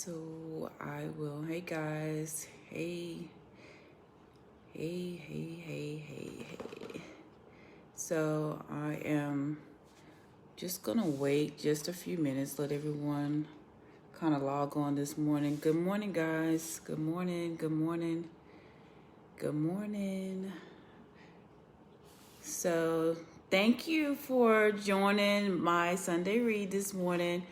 So I will, hey guys, hey. So I am just gonna wait just a few minutes, let everyone kind of log on this morning. Good morning, guys. Good morning. So thank you for joining my Sunday read this morning.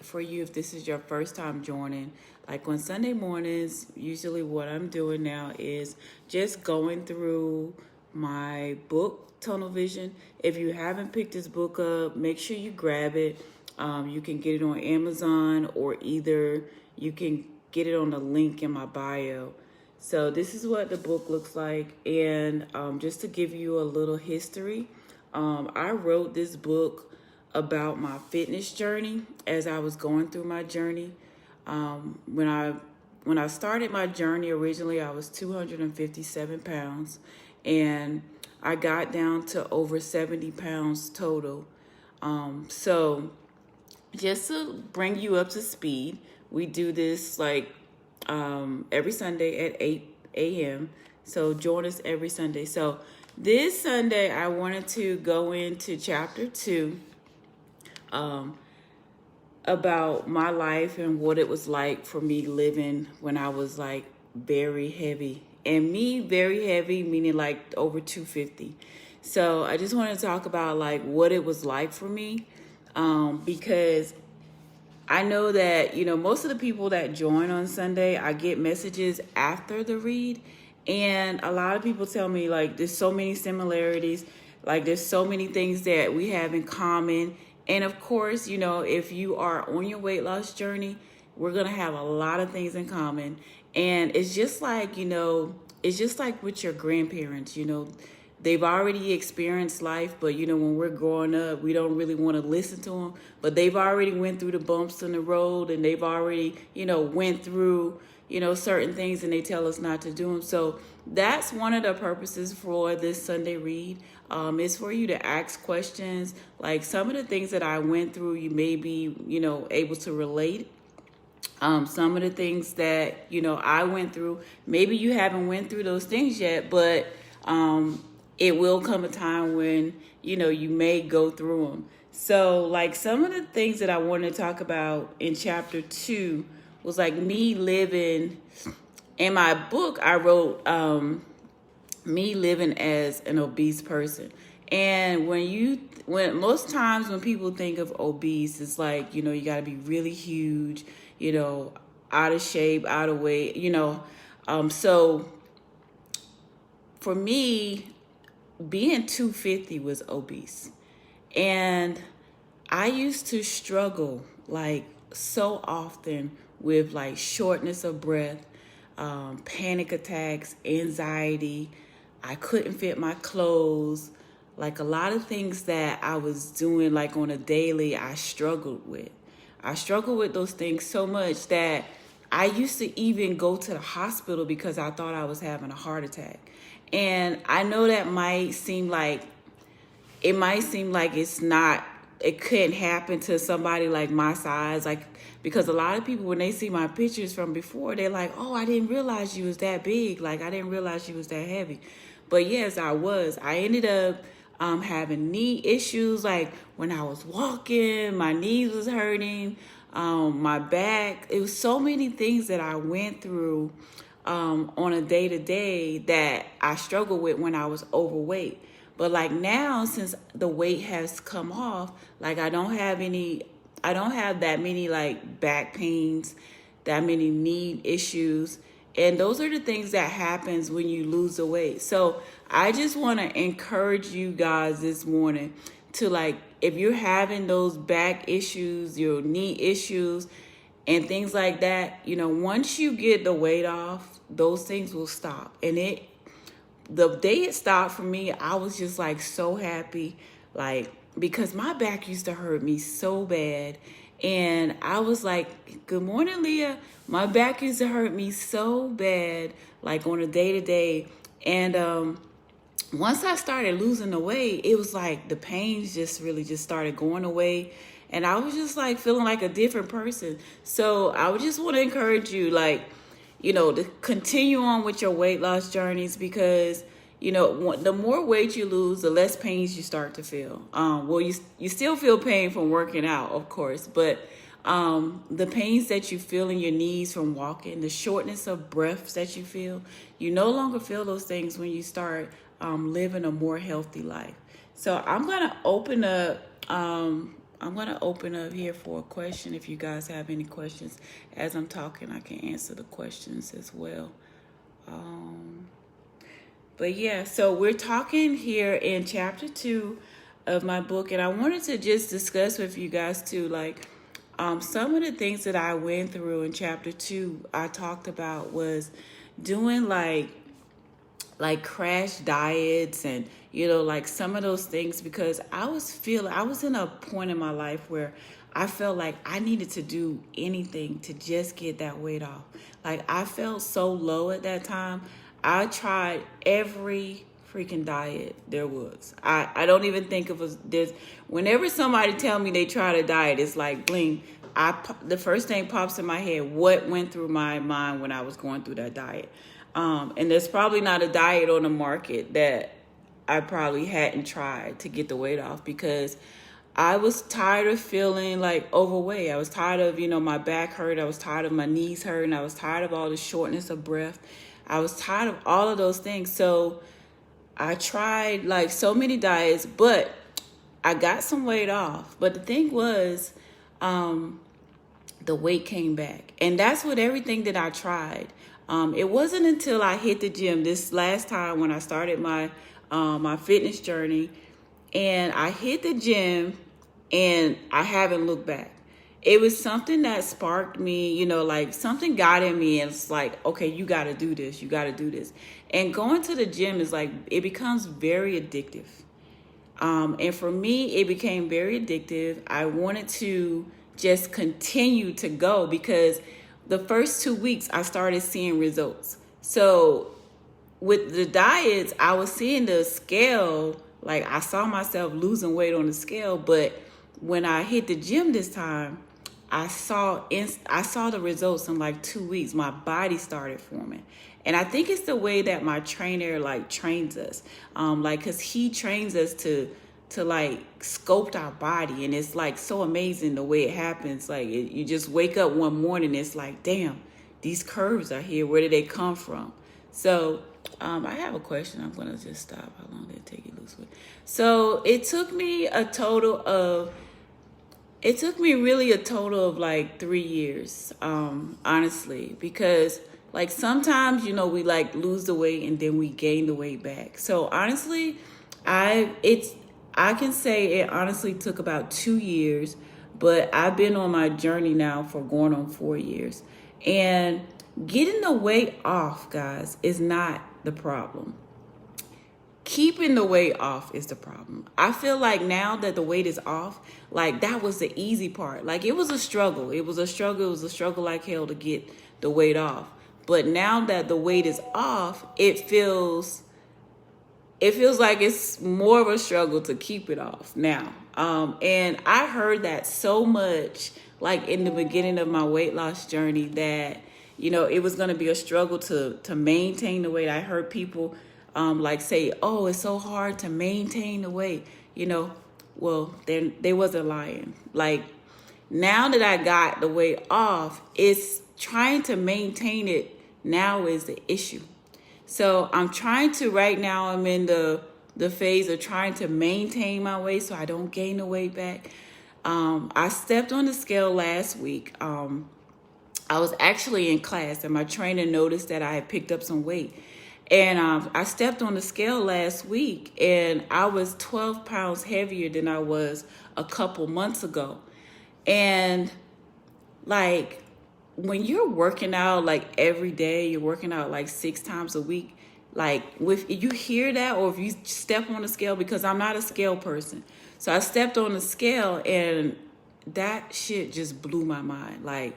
For you, if this is your first time joining, like on Sunday mornings, usually what I'm doing now is just going through my book, Tunnel Vision. If you haven't picked this book up, make sure you grab it. You can get it on Amazon, or either you can get it on the link in my bio. So this is what the book looks like. And just to give you a little history, I wrote this book about my fitness journey as I was going through my journey. When I started my journey originally, I was 257 pounds, and I got down to over 70 pounds total. So just to bring you up to speed, we do this like every Sunday at 8 a.m. So join us every Sunday. So this Sunday, I wanted to go into chapter 2 about my life and what it was like for me living when I was like very heavy. And me very heavy, meaning like over 250. So I just want to talk about like what it was like for me, because I know that, most of the people that join on Sunday, I get messages after the read. And a lot of people tell me like there's so many similarities, like there's so many things that we have in common. And of course, if you are on your weight loss journey, we're going to have a lot of things in common. And it's just like, it's just like with your grandparents, they've already experienced life, but when we're growing up, we don't really want to listen to them, but they've already went through the bumps in the road, and they've already, went through, certain things, and they tell us not to do them. So that's one of the purposes for this Sunday read, is for you to ask questions. Like some of the things that I went through, you may be, able to relate. Some of the things that, I went through, maybe you haven't went through those things yet, but it will come a time when, you may go through them. So like some of the things that I wanted to talk about in chapter 2 was like me living. In my book, I wrote me living as an obese person. And when most times when people think of obese, it's like, you got to be really huge, out of shape, out of weight, so for me, being 250 was obese. And I used to struggle like so often with like shortness of breath, panic attacks, anxiety. I couldn't fit my clothes. Like a lot of things that I was doing like on a daily, I struggled with. I struggled with those things so much that I used to even go to the hospital because I thought I was having a heart attack. And I know that might seem like it's not, it couldn't happen to somebody like my size, like, because a lot of people, when they see my pictures from before, they're like, oh, I didn't realize you was that big. Like, I didn't realize you was that heavy. But yes, I was. I ended up having knee issues. Like when I was walking, my knees was hurting, my back. It was so many things that I went through on a day-to-day that I struggled with when I was overweight. But like now, since the weight has come off, like I don't have that many like back pains, that many knee issues. And those are the things that happens when you lose the weight. So I just want to encourage you guys this morning to like, if you're having those back issues, your knee issues, and things like that, once you get the weight off, those things will stop. And the day it stopped for me, I was just like so happy, like, because my back used to hurt me so bad. And I was like, good morning, Leah. My back used to hurt me so bad, like on a day-to-day. And once I started losing the weight, it was like the pains just really just started going away. And I was just like feeling like a different person. So I would just want to encourage you, like, to continue on with your weight loss journeys, because the more weight you lose, the less pains you start to feel. Well, you still feel pain from working out, of course, but the pains that you feel in your knees from walking, the shortness of breaths that you feel, you no longer feel those things when you start living a more healthy life. So I'm gonna open up. I'm going to open up here for a question. If you guys have any questions as I'm talking, I can answer the questions as well. But yeah, so we're talking here in chapter 2 of my book, and I wanted to just discuss with you guys too, like some of the things that I went through in chapter 2. I talked about was doing like crash diets and like some of those things, because I was in a point in my life where I felt like I needed to do anything to just get that weight off. Like I felt so low at that time. I tried every freaking diet there was. I don't even think of there's whenever somebody tell me they tried a diet, it's like bling. The first thing pops in my head, what went through my mind when I was going through that diet. And there's probably not a diet on the market that I probably hadn't tried to get the weight off, because I was tired of feeling like overweight. I was tired of, my back hurt. I was tired of my knees hurting. I was tired of all the shortness of breath. I was tired of all of those things. So I tried like so many diets, but I got some weight off. But the thing was, the weight came back. And that's with everything that I tried. It wasn't until I hit the gym this last time when I started my fitness journey, and I hit the gym and I haven't looked back. It was something that sparked me, like something got in me, and it's like, okay, you got to do this. You got to do this. And going to the gym is like, it becomes very addictive. And for me, it became very addictive. I wanted to just continue to go, because the first 2 weeks I started seeing results. So with the diets, I was seeing the scale, like I saw myself losing weight on the scale. But when I hit the gym this time, I saw the results in like 2 weeks. My body started forming. And I think it's the way that my trainer like trains us. Cause he trains us to like sculpt our body, and it's like so amazing the way it happens. Like you just wake up one morning, it's like, damn, these curves are here. Where did they come from? So I have a question. I'm gonna just stop. How long did it take you to lose weight? So it took me really a total of like 3 years, honestly, because like sometimes, we like lose the weight and then we gain the weight back. So honestly, I can say it honestly took about 2 years, but I've been on my journey now for going on 4 years. And getting the weight off, guys, is not the problem. Keeping the weight off is the problem. I feel like now that the weight is off, like that was the easy part. Like it was a struggle. It was a struggle like hell to get the weight off. But now that the weight is off, it feels like it's more of a struggle to keep it off now. And I heard that so much, like in the beginning of my weight loss journey, that, it was going to be a struggle to maintain the weight. I heard people like say, oh, it's so hard to maintain the weight. Well, they wasn't lying. Like now that I got the weight off, it's trying to maintain it now is the issue. So I'm trying to, right now I'm in the phase of trying to maintain my weight so I don't gain the weight back. I stepped on the scale last week. I was actually in class and my trainer noticed that I had picked up some weight. And I stepped on the scale last week and I was 12 pounds heavier than I was a couple months ago. And like, when you're working out like every day, you're working out like 6 times a week, like if you hear that, or if you step on the scale, because I'm not a scale person. So I stepped on the scale and that shit just blew my mind. Like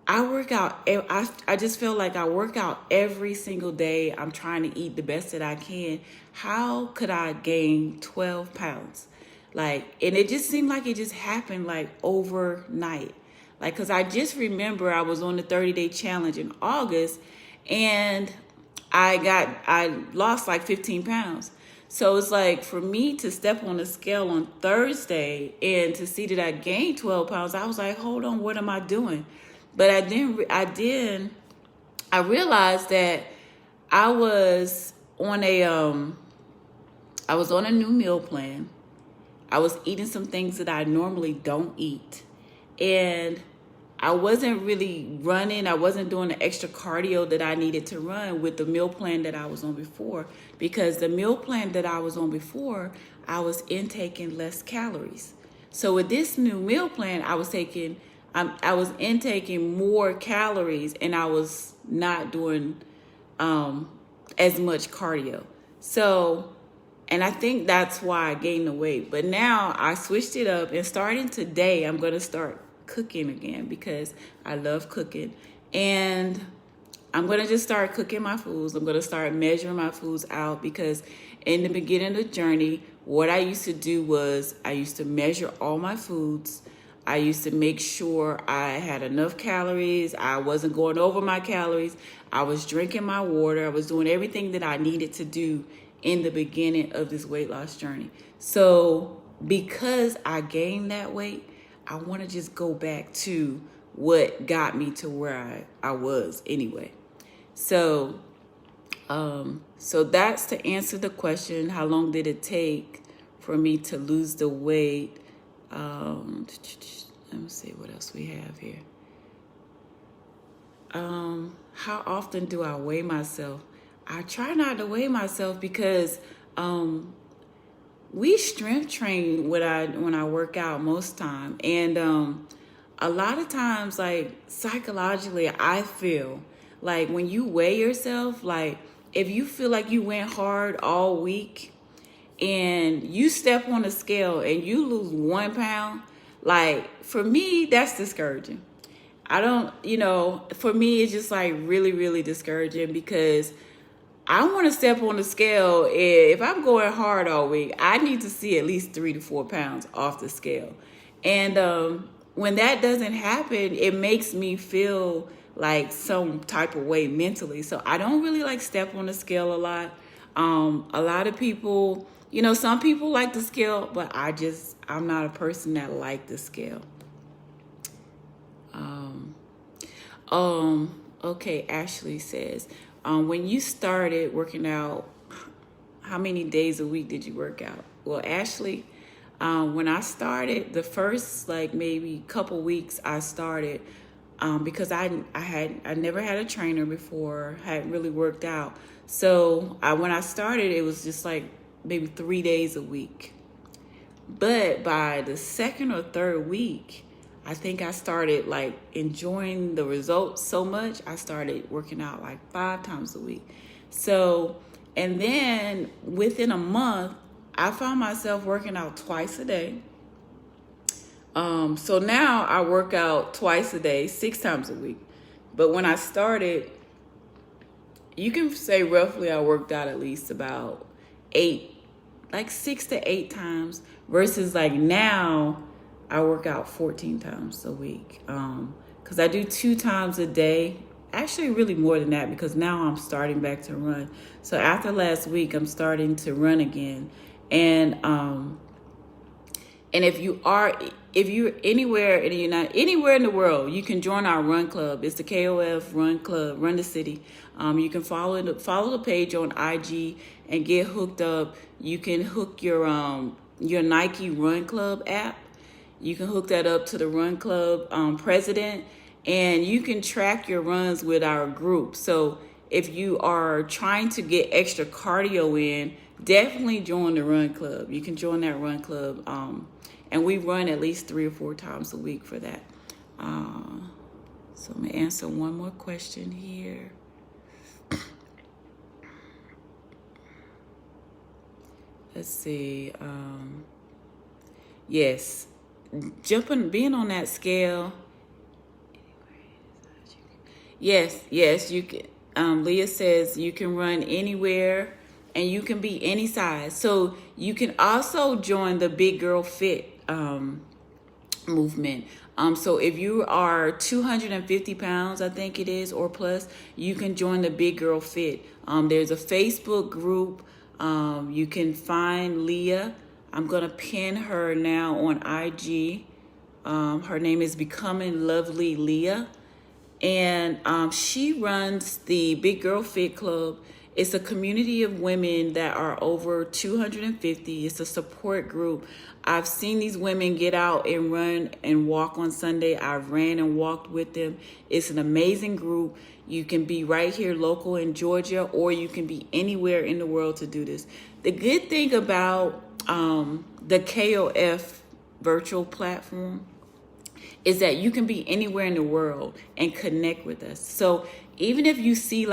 I work out, I just feel like I work out every single day. I'm trying to eat the best that I can. How could I gain 12 pounds? Like, and it just seemed like it just happened like overnight. Like, cause I just remember I was on the 30-day challenge in August, and I lost like 15 pounds. So it's like for me to step on the scale on Thursday and to see that I gained 12 pounds, I was like, hold on, what am I doing? But I realized that I was on a new meal plan. I was eating some things that I normally don't eat. And I wasn't really running. I wasn't doing the extra cardio that I needed to run with the meal plan that I was on before. Because the meal plan that I was on before, I was intaking less calories. So with this new meal plan, I was intaking more calories, and I was not doing as much cardio. So, and I think that's why I gained the weight. But now I switched it up, and starting today, I'm going to start cooking again because I love cooking. And I'm going to just start cooking my foods. I'm going to start measuring my foods out, because in the beginning of the journey, what I used to do was I used to measure all my foods. I used to make sure I had enough calories. I wasn't going over my calories. I was drinking my water. I was doing everything that I needed to do in the beginning of this weight loss journey. So because I gained that weight, I want to just go back to what got me to where I was anyway. So that's to answer the question, how long did it take for me to lose the weight? Let me see what else we have here. How often do I weigh myself? I try not to weigh myself because we strength train when I work out most time, and a lot of times, like psychologically, I feel like when you weigh yourself, like if you feel like you went hard all week and you step on a scale and you lose 1 pound, like for me, that's discouraging. For me, it's just like really, really discouraging, because I want to step on the scale. If I'm going hard all week, I need to see at least 3 to 4 pounds off the scale. And when that doesn't happen, it makes me feel like some type of way mentally. So I don't really like step on the scale a lot. A lot of people, some people like the scale, but I'm not a person that like the scale. Okay, Ashley says, when you started working out, how many days a week did you work out? Well, Ashley, when I started, the first maybe couple weeks I started, because I never had a trainer before, hadn't really worked out. So when I started, it was just like maybe 3 days a week. But by the second or third week, I think I started enjoying the results so much, I started working out 5 times a week. So, and then within a month, I found myself working out twice a day. So now I work out twice a day, 6 times a week. But when I started, you can say roughly I worked out at least about 6 to 8 times, versus now I work out 14 times a week. Because I do 2 times a day. Actually, really more than that, because now I'm starting back to run. So after last week, I'm starting to run again. And if you're anywhere in the world, you can join our run club. It's the KOF Run Club, Run the City. You can follow the page on IG and get hooked up. You can hook your Nike Run Club app. You can hook that up to the Run Club president, and you can track your runs with our group. So if you are trying to get extra cardio in, definitely join the Run Club. You can join that Run Club, and we run at least 3 or 4 times a week for that. So I'm going to answer one more question here. Let's see. Yes. Being on that scale. Yes, you can. Leah says you can run anywhere and you can be any size. So you can also join the Big Girl Fit movement. So if you are 250 pounds, I think it is, or plus, you can join the Big Girl Fit. There's a Facebook group. You can find Leah. I'm going to pin her now on IG. Her name is Becoming Lovely Leah. And she runs the Big Girl Fit Club. It's a community of women that are over 250. It's a support group. I've seen these women get out and run and walk on Sunday. I've ran and walked with them. It's an amazing group. You can be right here local in Georgia, or you can be anywhere in the world to do this. The good thing about the KOF virtual platform is that you can be anywhere in the world and connect with us. So even if you see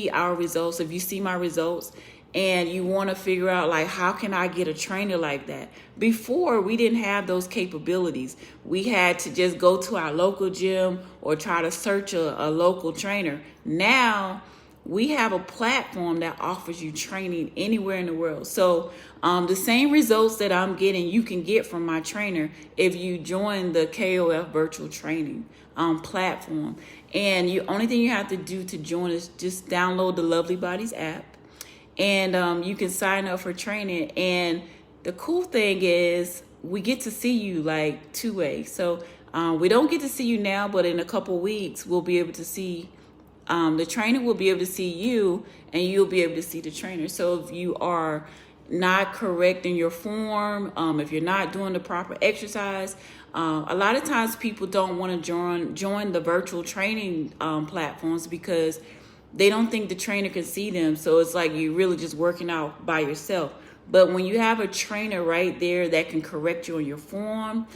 our results, if you see my results, and you want to figure out like, how can I get a trainer like that? Before, we didn't have those capabilities. We had to just go to our local gym or try to search a local trainer. Now we have a platform that offers you training anywhere in the world. So the same results that I'm getting, you can get from my trainer if you join the KOF virtual training platform. And the only thing you have to do to join is just download the Lovely Bodies app, and you can sign up for training. And the cool thing is we get to see you like two-way. So we don't get to see you now, but in a couple weeks we'll be able to see the trainer will be able to see you, and you'll be able to see the trainer. So if you are not correct in your form, if you're not doing the proper exercise, a lot of times people don't want to join the virtual training platforms because they don't think the trainer can see them. So it's like you're really just working out by yourself. But when you have a trainer right there that can correct you on your form,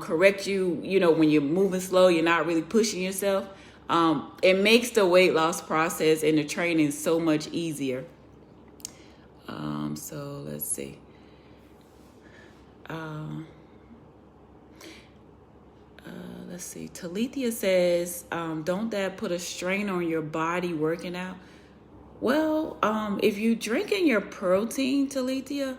correct you, when you're moving slow, you're not really pushing yourself, it makes the weight loss process and the training so much easier. So let's see. Let's see. Talithia says, don't that put a strain on your body working out? Well, if you're drinking your protein, Talithia,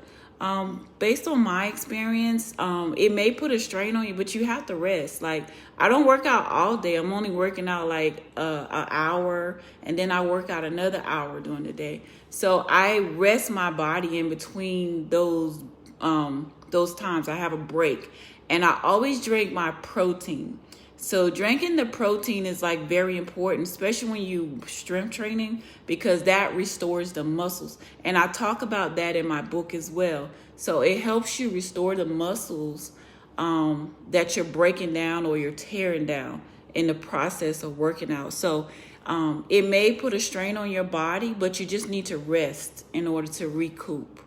based on my experience, it may put a strain on you, but you have to rest. Like, I don't work out all day. I'm only working out like an hour, and then I work out another hour during the day. So I rest my body in between those times. I have a break, and I always drink my protein. So drinking the protein is like very important, especially when you strength training, because that restores the muscles. And I talk about that in my book as well. So it helps you restore the muscles that you're breaking down or you're tearing down in the process of working out. So it may put a strain on your body, but you just need to rest in order to recoup.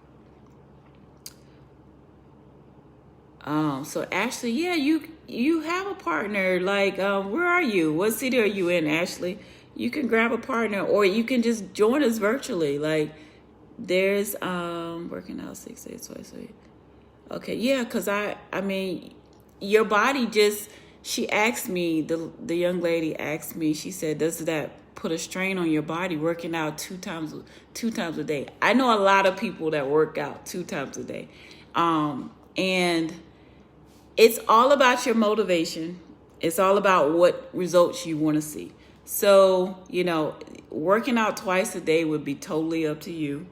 So Ashley, yeah, you have a partner. Like, where are you? What city are you in, Ashley? You can grab a partner, or you can just join us virtually. Like, there's working out 6 days twice a week. Okay, yeah, because I mean, your body just. She asked me, the young lady asked me. She said, "Does that put a strain on your body working out two times a day?" I know a lot of people that work out 2 times a day, and it's all about your motivation. It's all about what results you want to see. So, working out twice a day would be totally up to you.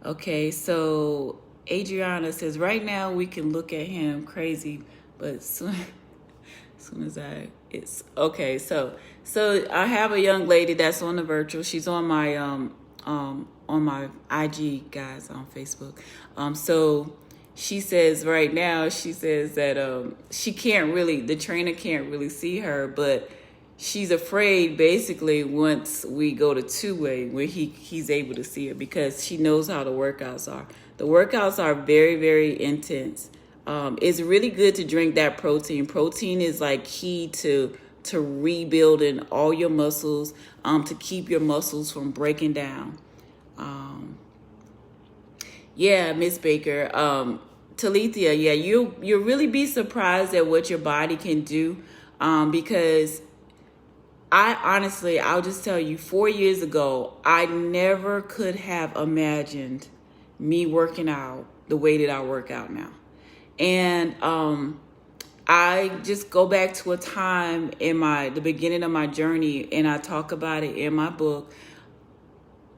Okay, so Adriana says, right now we can look at him crazy, but soon as it's okay. So I have a young lady that's on the virtual. She's on my IG, guys, on Facebook. So she says right now, she says that she can't really, the trainer can't really see her, but she's afraid basically once we go to two-way where he's able to see her, because she knows how the workouts are. The workouts are very, very intense. It's really good to drink that protein. Protein is like key to rebuilding all your muscles, to keep your muscles from breaking down. Yeah, Miss Baker. Talithia, yeah, you'll really be surprised at what your body can do, because I'll just tell you, 4 years ago, I never could have imagined me working out the way that I work out now. And I just go back to a time in the beginning of my journey, and I talk about it in my book,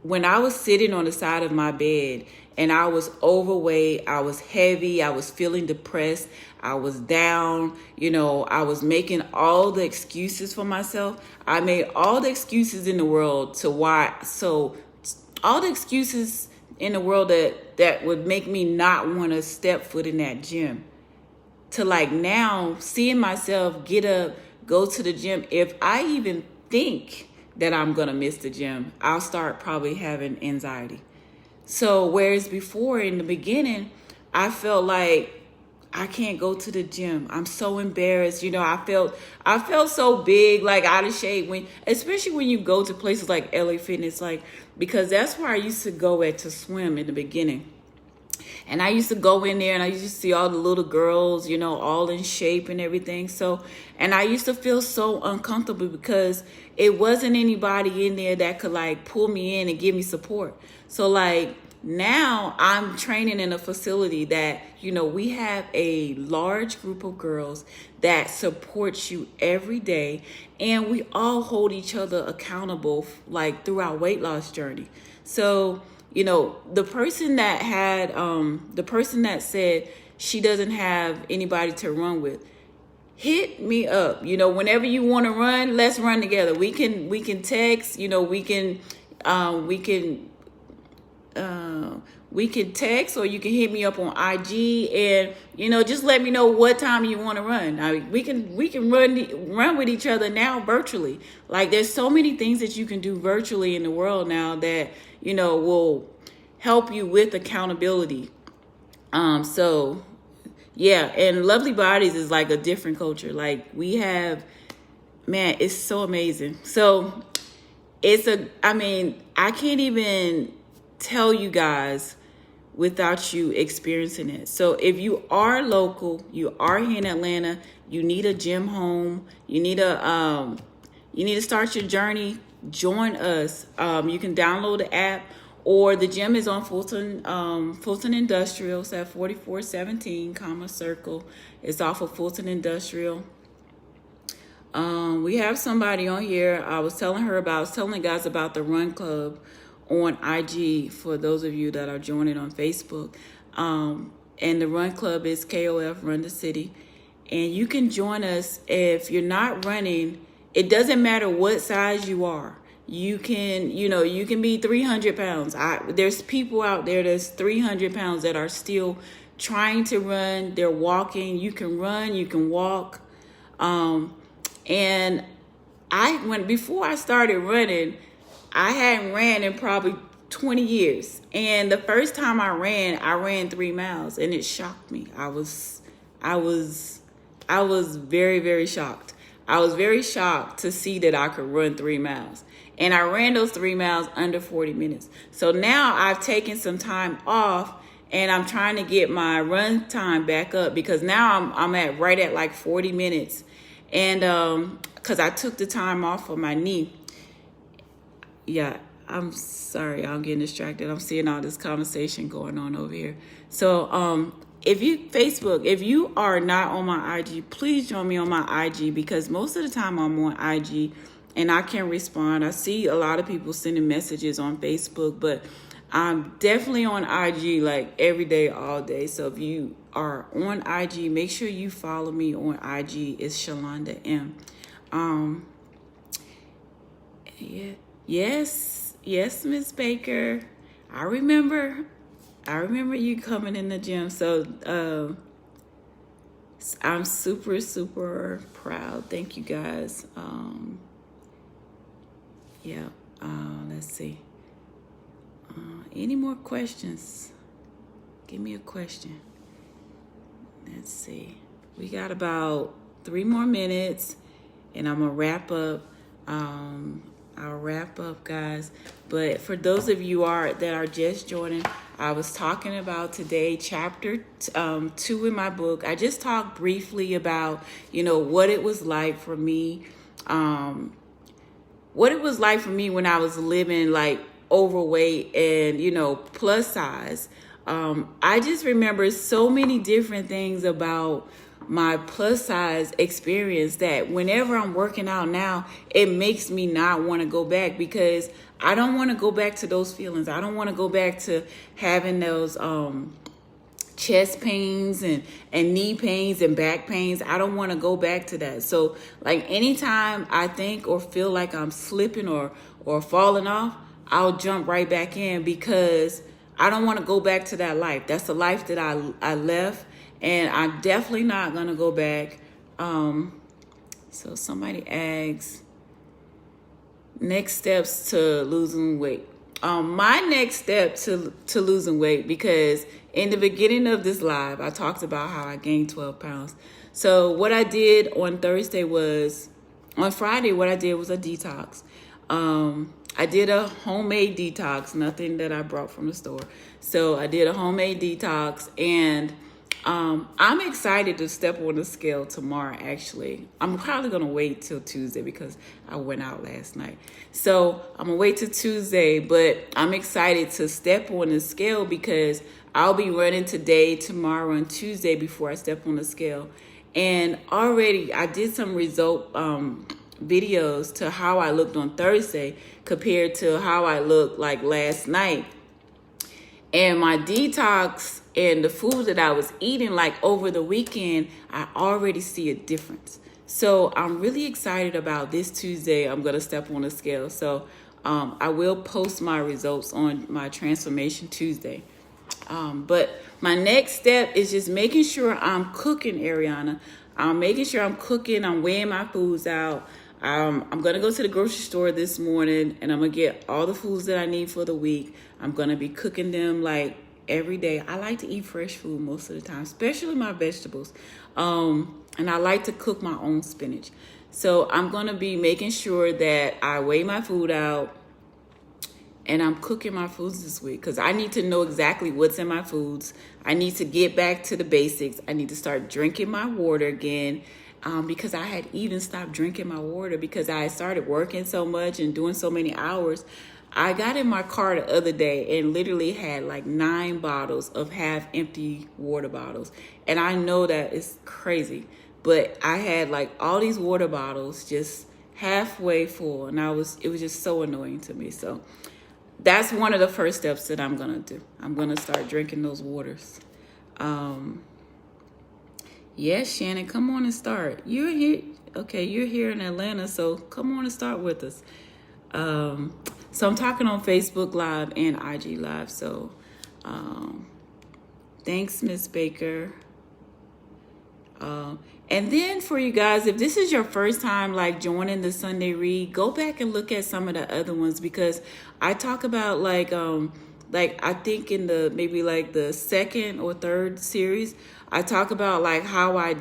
when I was sitting on the side of my bed and I was overweight, I was heavy, I was feeling depressed, I was down, I was making all the excuses for myself. I made all the excuses in the world all the excuses in the world that would make me not want to step foot in that gym. To like now, seeing myself get up, go to the gym, if I even think that I'm going to miss the gym, I'll start probably having anxiety. So whereas before in the beginning, I felt like I can't go to the gym. I'm so embarrassed. I felt so big, like out of shape especially when you go to places like LA Fitness, because that's where I used to go to swim in the beginning. And I used to go in there and I used to see all the little girls, all in shape and everything. And I used to feel so uncomfortable because it wasn't anybody in there that could pull me in and give me support. So now I'm training in a facility that, we have a large group of girls that supports you every day. And we all hold each other accountable through our weight loss journey. So the person that said she doesn't have anybody to run with, hit me up. Whenever you want to run, let's run together. We can text, we can text, or you can hit me up on IG and, just let me know what time you want to run. We can run with each other now virtually. There's so many things that you can do virtually in the world now that, will help you with accountability. So yeah, and Lovely Bodies is a different culture. We have, man, it's so amazing. So I can't even tell you guys without you experiencing it. So if you are local, you are here in Atlanta, you need a gym home, you need to start your journey, join us. You can download the app, or the gym is on Fulton Industrial. It's at 4417 Commerce Circle. It's off of Fulton Industrial. We have somebody on here. I was telling the guys about the Run Club on IG for those of you that are joining on Facebook. And the Run Club is KOF Run the City. And you can join us if you're not running. It doesn't matter what size you are. You can be 300 pounds. There's people out there that's 300 pounds that are still trying to run. They're walking. You can run, you can walk. And before I started running, I hadn't ran in probably 20 years. And the first time I ran 3 miles, and it shocked me. I was very, very shocked. I was very shocked to see that I could run 3 miles. And I ran those 3 miles under 40 minutes. So now I've taken some time off, and I'm trying to get my run time back up, because now I'm right at 40 minutes. And because I took the time off for my knee. Yeah, I'm sorry, I'm getting distracted. I'm seeing all this conversation going on over here. So if you are not on my IG, please join me on my IG, because most of the time I'm on IG and I can respond. I see a lot of people sending messages on Facebook, but I'm definitely on IG every day, all day. So if you are on IG, make sure you follow me on IG. It's Schlonda M. Yeah. Yes, Miss Baker. I remember you coming in the gym. So I'm super, super proud. Thank you guys. Let's see. Any more questions? Give me a question. Let's see. We got about 3 more minutes, and I'm gonna wrap up. I'll wrap up, guys. But for those of you that are just joining, I was talking about today chapter 2 in my book. I just talked briefly about what it was like for me what it was like for me when I was living like overweight and, you know, plus size. I just remember so many different things about my plus size experience that whenever I'm working out now, it makes me not want to go back, because I don't want to go back to those feelings. I don't want to go back to having those chest pains and knee pains and back pains. I don't want to go back to that. So like anytime I think or feel like I'm slipping or falling off, I'll jump right back in, because I don't want to go back to that life. That's the life that I left, and I'm definitely not going to go back. So somebody asks, next steps to losing weight. My next step to losing weight, because in the beginning of this live, I talked about how I gained 12 pounds. So what I did on Friday, what I did was a detox. I did a homemade detox, nothing that I brought from the store. So I did a homemade detox, and I'm excited to step on the scale tomorrow, actually. I'm probably going to wait till Tuesday because I went out last night. So I'm going to wait till Tuesday, but I'm excited to step on the scale because I'll be running today, tomorrow, and Tuesday before I step on the scale. And already I did some result videos to how I looked on Thursday compared to how I looked like last night. And my detox and the food that I was eating like over the weekend, I already see a difference. So I'm really excited about this Tuesday. I'm going to step on the scale. So I will post my results on my Transformation Tuesday. But my next step is just making sure I'm cooking, Ariana. I'm making sure I'm cooking. I'm weighing my foods out. I'm going to go to the grocery store this morning, and I'm going to get all the foods that I need for the week. I'm going to be cooking them like every day. I like to eat fresh food most of the time, especially my vegetables. And I like to cook my own spinach. So I'm going to be making sure that I weigh my food out, and I'm cooking my foods this week because I need to know exactly what's in my foods. I need to get back to the basics. I need to start drinking my water again. Because I had even stopped drinking my water because I had started working so much and doing so many hours. I got in my car the other day and literally had like 9 bottles of half empty water bottles. And I know that it's crazy, but I had like all these water bottles just halfway full, and it was just so annoying to me. So that's one of the first steps that I'm going to do. I'm going to start drinking those waters. Yes, Shannon, come on and start. You're here. Okay, you're here in Atlanta, so come on and start with us. So I'm talking on Facebook Live and IG Live. So thanks, Miss Baker. And then for you guys, if this is your first time like joining the Sunday Read, go back and look at some of the other ones, because I talk about like I think in the maybe like the second or third series, I talk about like how I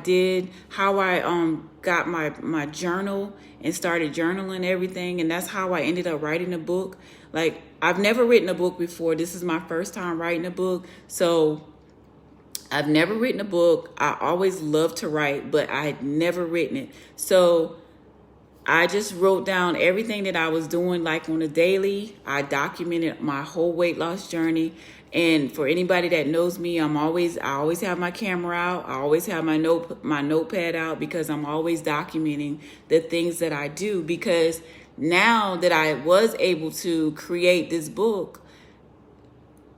got my journal and started journaling everything, and that's how I ended up writing a book. Like, I've never written a book before. This is my first time writing a book. So I've never written a book. I always loved to write, but I had never written it. So I just wrote down everything that I was doing like on a daily. I documented my whole weight loss journey. And for anybody that knows me, I always have my camera out. I always have my notepad out, because I'm always documenting the things that I do. Because now that I was able to create this book,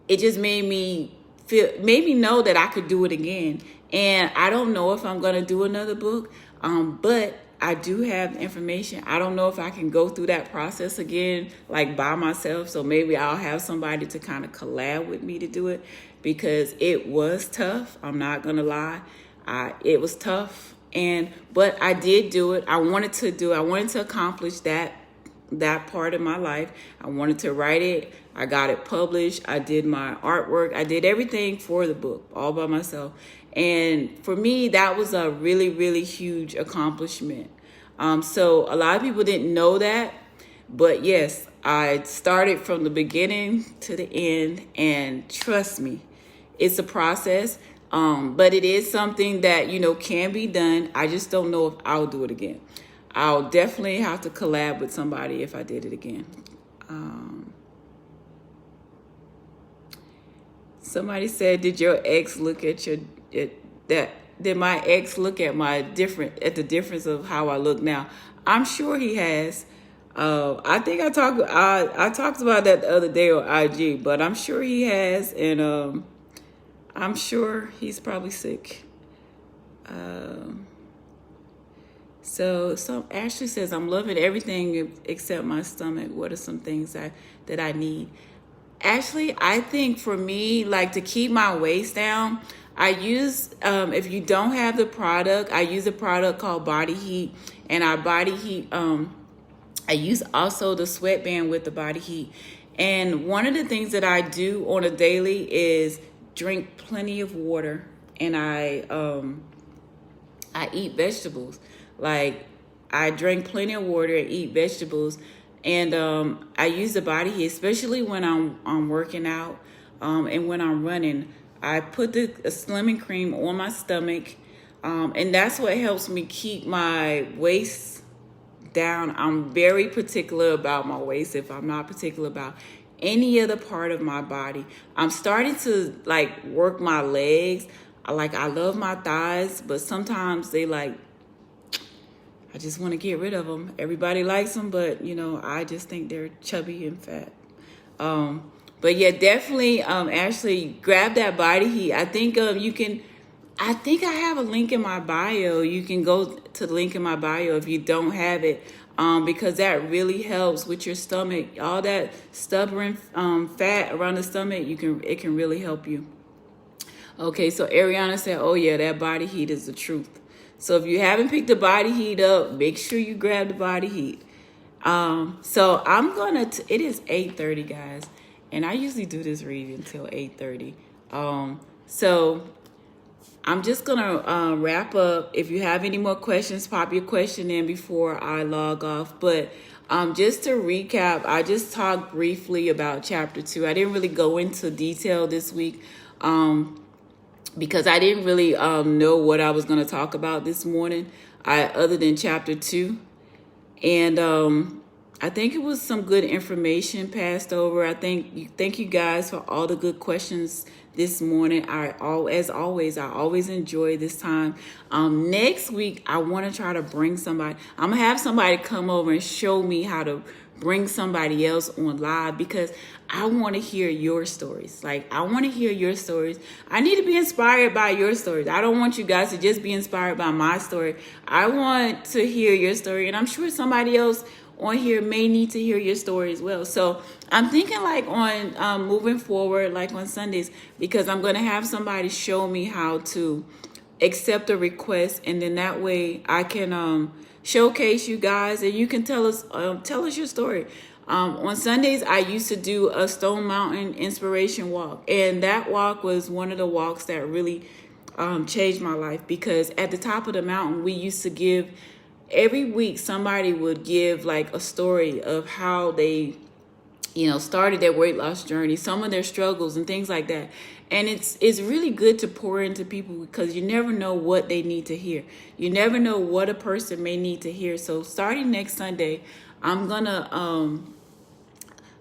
it just made me know that I could do it again. And I don't know if I'm going to do another book, but I do have information. I don't know if I can go through that process again, like by myself. So maybe I'll have somebody to kind of collab with me to do it, because it was tough. I'm not going to lie. It was tough. But I did do it. I wanted to accomplish that part of my life. I wanted to write it. I got it published. I did my artwork. I did everything for the book all by myself. And for me, that was a really, really huge accomplishment. So a lot of people didn't know that. But yes, I started from the beginning to the end. And trust me, it's a process. But it is something that, can be done. I just don't know if I'll do it again. I'll definitely have to collab with somebody if I did it again. Somebody said, "Did your ex look at Did my ex look at the difference of how I look now?" I'm sure he has. I think I talked about that the other day on IG, but I'm sure he has, and I'm sure he's probably sick. So Ashley says, "I'm loving everything except my stomach. What are some things that I need?" Actually, I think for me, like to keep my waist down, I use, if you don't have the product, I use a product called Body Heat. And our Body Heat, I use also the sweatband with the Body Heat. And one of the things that I do on a daily is drink plenty of water. And I eat vegetables. Like, I drink plenty of water and eat vegetables. And I use the Body Heat, especially when I'm working out and when I'm running. I put the slimming cream on my stomach, and that's what helps me keep my waist down. I'm very particular about my waist. If I'm not particular about any other part of my body, I'm starting to like work my legs. I love my thighs, but sometimes they I just want to get rid of them. Everybody likes them, but I just think they're chubby and fat. But yeah, definitely, Ashley, grab that Body Heat. I think I think I have a link in my bio. You can go to the link in my bio if you don't have it, because that really helps with your stomach. All that stubborn fat around the stomach, it can really help you. Okay, so Ariana said, "Oh yeah, that Body Heat is the truth." So if you haven't picked the Body Heat up, make sure you grab the Body Heat. So I'm gonna. It is 8:30, guys, and I usually do this reading until 8:30. So I'm just gonna wrap up. If you have any more questions, pop your question in before I log off. But just to recap, I just talked briefly about chapter 2. I didn't really go into detail this week. Because I didn't really know what I was going to talk about this morning, other than chapter 2. And I think it was some good information passed over. Thank you guys for all the good questions this morning. As always, I always enjoy this time. Next week, I want to try to bring somebody. I'm going to have somebody come over and show me how to bring somebody else on live, because I want to hear your stories. I want to hear your stories. I need to be inspired by your stories. I don't want you guys to just be inspired by my story. I want to hear your story, and I'm sure somebody else on here may need to hear your story as well. So I'm thinking on moving forward, on Sundays, because I'm going to have somebody show me how to accept a request, and then that way I can showcase you guys, and you can tell us your story. On Sundays, I used to do a Stone Mountain inspiration walk, and that walk was one of the walks that really changed my life, because at the top of the mountain, we used to give, every week somebody would give a story of how they started their weight loss journey, some of their struggles and things like that. And it's really good to pour into people, because you never know what they need to hear. You never know what a person may need to hear. So starting next Sunday, I'm gonna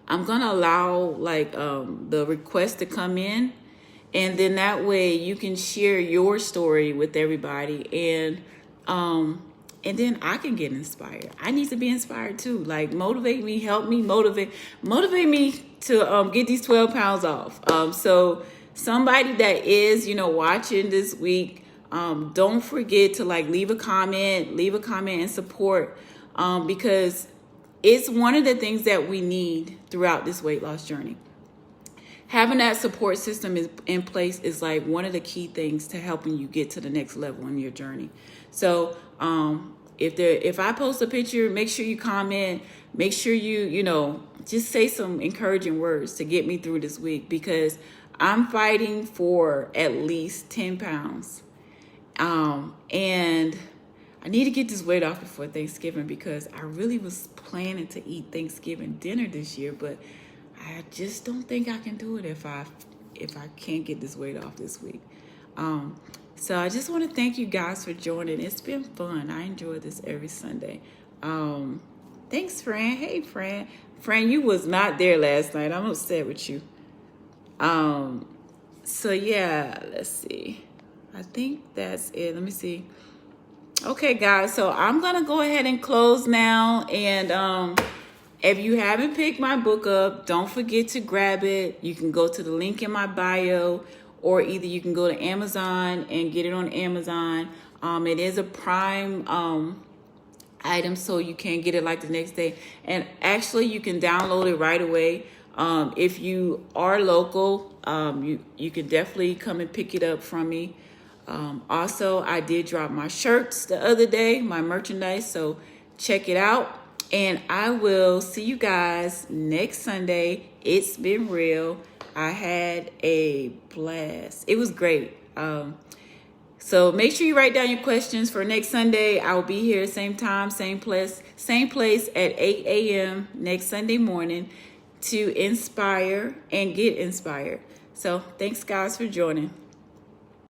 allow the request to come in, and then that way you can share your story with everybody, and then I can get inspired. I need to be inspired too. Motivate me, help me, motivate me to get these 12 pounds off. So somebody that is, watching this week, don't forget to leave a comment and support, because it's one of the things that we need throughout this weight loss journey. Having that support system in place is one of the key things to helping you get to the next level in your journey. So if I post a picture, make sure you comment, make sure you just say some encouraging words to get me through this week, because I'm fighting for at least 10 pounds. And I need to get this weight off before Thanksgiving, because I really was planning to eat Thanksgiving dinner this year, but I just don't think I can do it if I can't get this weight off this week. So I just want to thank you guys for joining. It's been fun. I enjoy this every Sunday. Thanks, Fran. Hey, Fran. Fran, you was not there last night. I'm upset with you. So yeah, let's see. I think that's it. Let me see. Okay, guys, so I'm gonna go ahead and close now. And if you haven't picked my book up, don't forget to grab it. You can go to the link in my bio, or either you can go to Amazon and get it on Amazon. It is a Prime item, so you can get it like the next day. And actually, you can download it right away. If you are local, you can definitely come and pick it up from me. Also, I did drop my shirts the other day, my merchandise, so check it out. And I will see you guys next Sunday. It's been real. I had a blast. It was great. So make sure you write down your questions for next Sunday. I will be here same time, same place at 8 a.m. next Sunday morning to inspire and get inspired. So thanks, guys, for joining.